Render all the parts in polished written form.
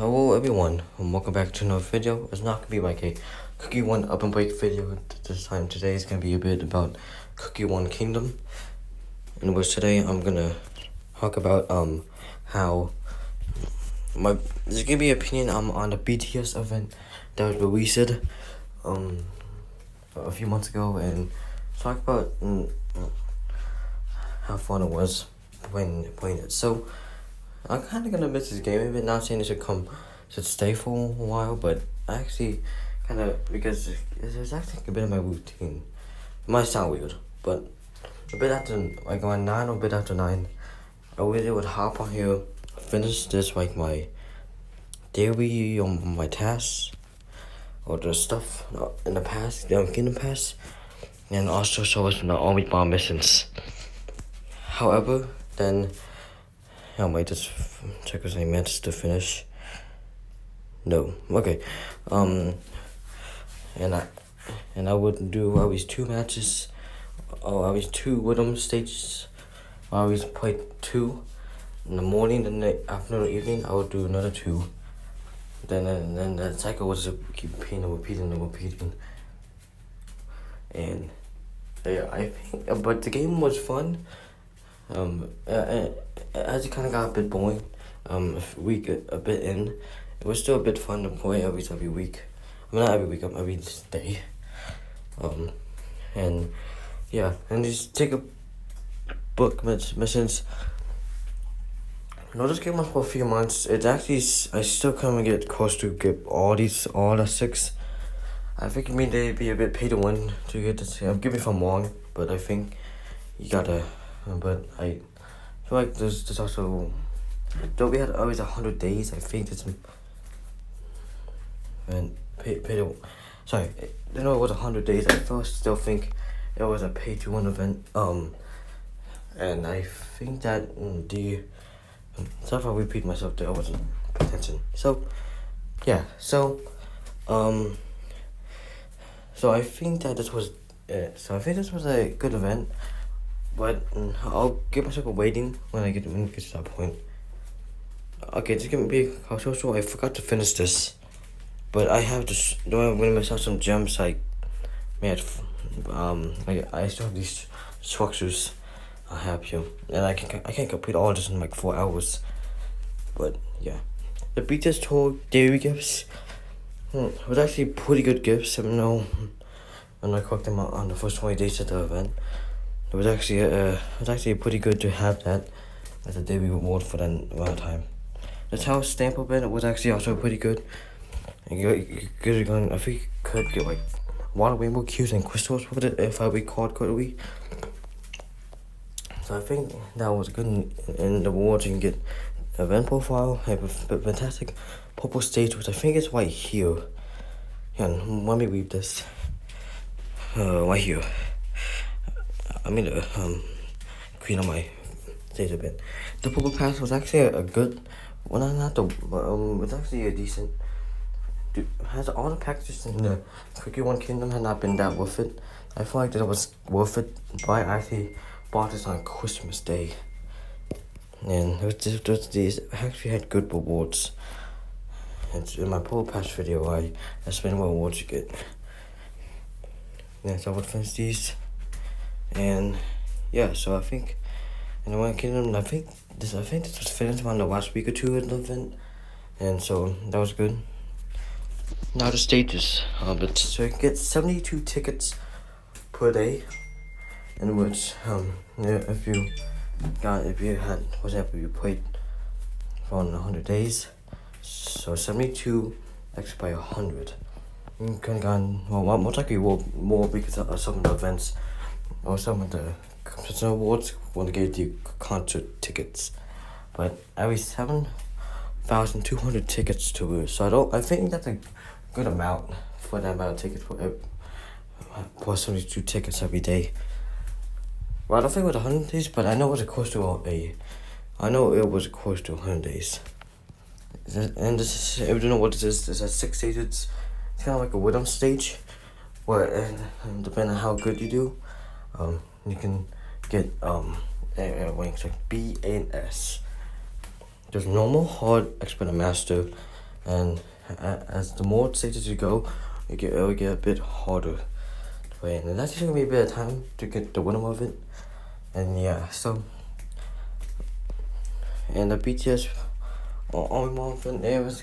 Hello everyone, and welcome back to another video. It's not gonna be like a Cookie Run Up and Break video this time. Today is gonna be a bit about Cookie Run Kingdom, in which today I'm gonna talk about how there's gonna be an opinion on the BTS event that was released a few months ago, and talk about how fun it was playing it. So I'm kind of gonna miss this game a bit. Not saying it should stay for a while, but I actually kind of, because it's actually a bit of my routine. It might sound weird, but a bit after, like around 9 or a bit after 9, I really would hop on here, finish this, like my daily on my tasks, or the stuff in the past, Kingdom Pass, and also show us the Army Bomb missions. However, then I might just check if I managed to finish. No. Okay. And I would do at least 2 matches, or at least 2 rhythm stages. I always play 2 in the morning, then the afternoon or evening I would do another 2. Then the cycle would just keep repeating. And yeah, I think, but the game was fun. As it kind of got a bit boring, a bit in, it was still a bit fun to play every week. I mean, not every week, every day. And yeah, and just take a book missions. This game was for a few months. It's actually, I still can't get close to get all the 6. I think it mean they'd be a bit pay to win to get this. Give me if I'm wrong, but I think you gotta. But I feel like there's also, though we had always 100 days, I think there's and sorry, I know it was 100 days. I still think it was a pay to win event. And I think that so if I repeat myself there, I wasn't paying attention. So yeah, so I think that this was a good event. But I'll give myself a waiting when I get to that point. Okay, just give me a so I forgot to finish this, but I have to. I'm gonna miss out some gems. I still have these structures I have here, and I can't complete all this in like 4 hours. But yeah, the BTS tour daily gifts was actually pretty good gifts. I know when I cooked them out on the first 20 days of the event. It was actually pretty good to have that as a daily reward for that amount of time. The Tower Stamp event was actually also pretty good. And I think you could get like water rainbow cubes and crystals with it if I recalled correctly. So I think that was good. In the rewards you can get event profile, have a fantastic purple stage, which I think is right here. Yeah, let me read this. Right here. I mean, clean up my stage a bit. The purple pass was actually a good, well, not the, it's actually a decent. Has all the packages in the Cookie Run Kingdom had not been that worth it. I feel like that it was worth it, but I actually bought this on Christmas Day, and these actually had good rewards. And in my purple pass video, I explained what rewards you get. Yeah, so I would finish these. And yeah, so I think in the One Kingdom, I think this was finished around the last week or 2 of the event, and so that was good. Now the stages, so you can get 72 tickets per day, in which if you played for 100 days, so 72 x by 100. You could have gone most likely more because of some of the events. Or some of the competition awards want to give you concert tickets, but every 7,200 tickets to lose. So I think that's a good amount for that amount of tickets for 72 tickets every day. Well, I don't think it was 100 days, but I know it was close to 100 days. And this is, if you don't know what this is, this has 6 stages. It's kind of like a rhythm stage, where and depending on how good you do, you can get ranks like B and S. There's normal, hard, expert, and master, and as the more stages you go, it'll get a bit harder to play, and that's just gonna be a bit of time to get the rhythm of it. And yeah, so and the BTS only one thing there was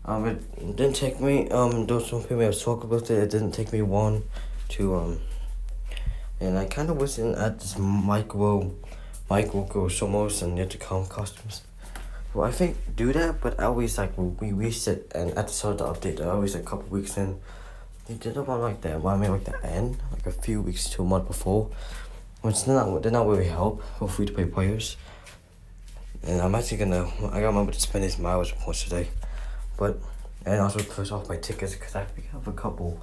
it didn't take me those some people have talked about it. It didn't take me one to and I kind of wasn't at this micro go somos and yet to come costumes. Well, I think do that, but I always like we reset and at the start of the update, I always a couple weeks in. They did about like that. Well, I mean like the end, like a few weeks to a month before, which did not really help for free to play players. And I'm actually I gotta remember to spend these mileage points today, but and also close off my tickets because I have a couple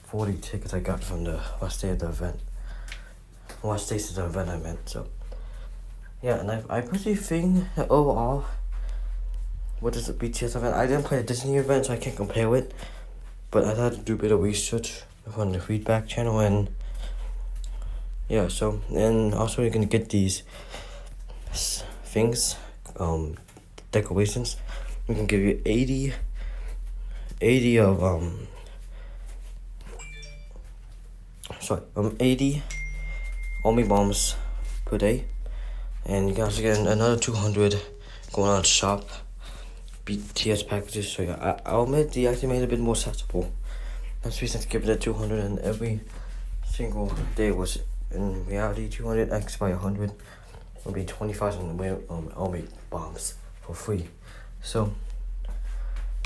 40 tickets I got from the last day of the event. Last days of the event I meant, so. Yeah, and I personally think that overall, what is the BTS event? I didn't play a Disney event, so I can't compare it. But I had to do a bit of research on the feedback channel, and yeah, so, and also you're gonna get these things, decorations. We can give you 80 of, 80 Omi bombs per day. And you can also get another 200 going on shop BTS packages. So yeah, I'll admit they actually made it a bit more accessible. That's the reason to give it a 200, and every single day was in reality 200x by 100 will be 20,000 Omi bombs for free. So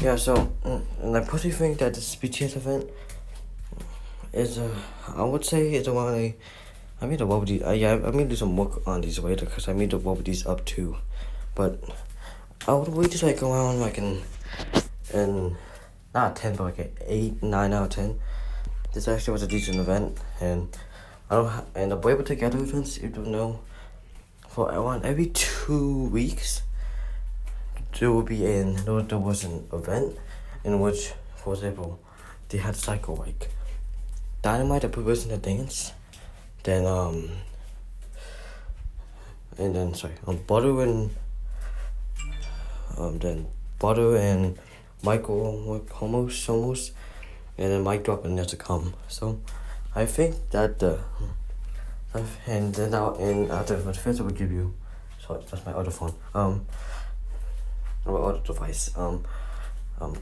yeah, so and I personally think that this BTS event is I would say it's around I made a roll these. I may do some work on these later because I made to roll these up too, but I would really just like go around like in not 10 but like an 8, 9 out of 10. This actually was a decent event, and and the Brave Together events, you don't know, for around every 2 weeks there was an event in which, for example, they had cycle like Dynamite that put us in the dance. Then Butter and Michael almost, and then Mike Drop and yet to come. So I think that and then after the first I would give you, sorry, that's my other phone. My other device.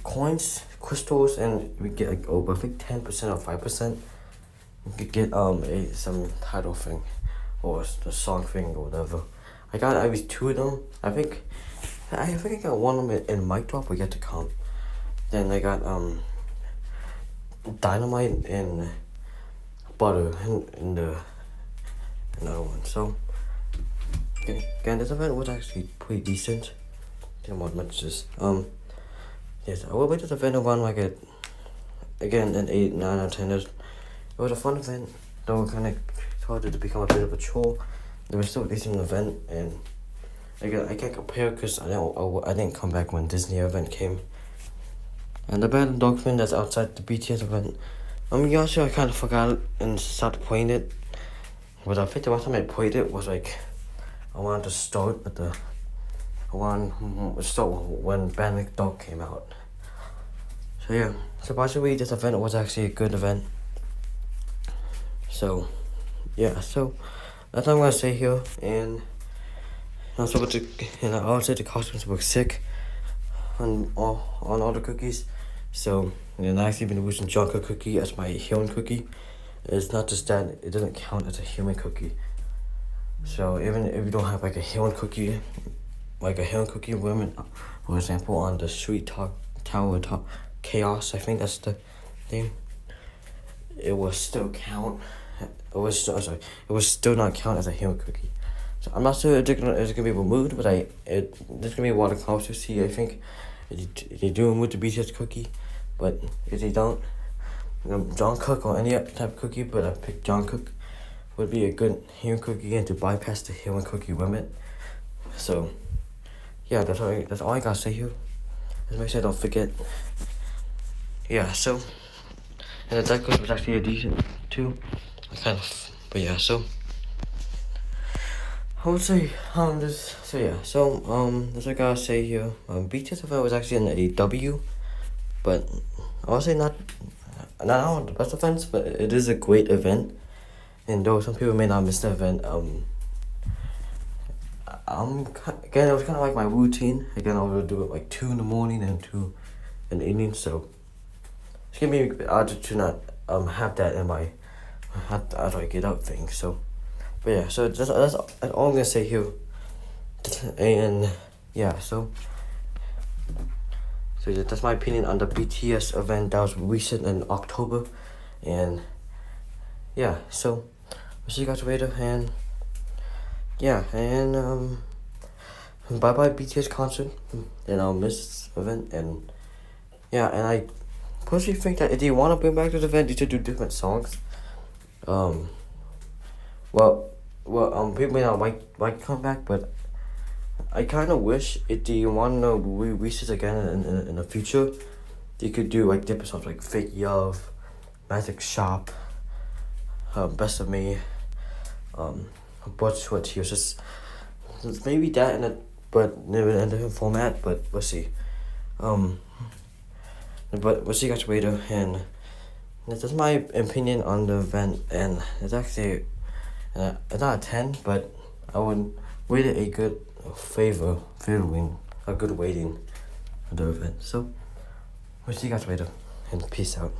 Coins, crystals, and we get like over I think 10% or 5%. You could get some title thing or the song thing or whatever. I got at least 2 of them. I think I got one of them in Mic Drop or Yet to Come. Then I got Dynamite and Butter in the another one. So again, this event was actually pretty decent. Didn't want much this. Yes, I will make this event around like an 8, 9 out of 10. It was a fun event, though it kind of started to become a bit of a chore. It was still a decent event, and I can't compare because I didn't come back when Disney event came. And the bad document that's outside the BTS event, I kind of forgot it and started playing it. But I think the last time I played it was like around the start at when Panic Dog came out. So yeah, surprisingly this event was actually a good event. So yeah, so that's all I'm gonna say here, and also I would say the costumes were sick on all the cookies. So and I actually been using CRK Cookie as my human cookie. It's not just that, it doesn't count as a human cookie. So even if you don't have like a human cookie women, for example, on the Sweet Tower Top Chaos, I think that's the name, it will still count. It was still not count as a human cookie. So I'm not sure if it's gonna be removed, but there's gonna be a lot of controversy. I think if they do remove the BTS cookie, but if they don't, John Cook or any type of cookie, but I picked John Cook would be a good human cookie and to bypass the human cookie limit. So yeah, that's all I gotta say here. Just make sure I don't forget. Yeah, so and the Dyke was actually a decent too. But yeah, so I would say as I gotta say here, BTS event was actually an AW, but I would say not one of the best events, but it is a great event. And though some people may not miss the event, again, it was kind of like my routine. Again, I would do it like 2 in the morning and 2 in the evening, so it's gonna be odd to not have that in my after I get up thing. So, but yeah, so that's all I'm gonna say here. And yeah, so that's my opinion on the BTS event that was recent in October, and yeah, so we'll see you guys later, and yeah, and bye bye BTS concert, and I'll miss this event, and yeah, and I personally think that if you want to bring back this event, you should do different songs. People may not like come back, but I kind of wish if you want to release this again in the future, you could do like different songs like Fake Love, Magic Shop, Best of Me, What's What Here's just maybe that in a different format, but we'll see. But we'll see you guys later, and that's my opinion on the event, and it's actually it's not a 10, but I would rate it a good a good rating of the event. So we'll see you guys later, and peace out.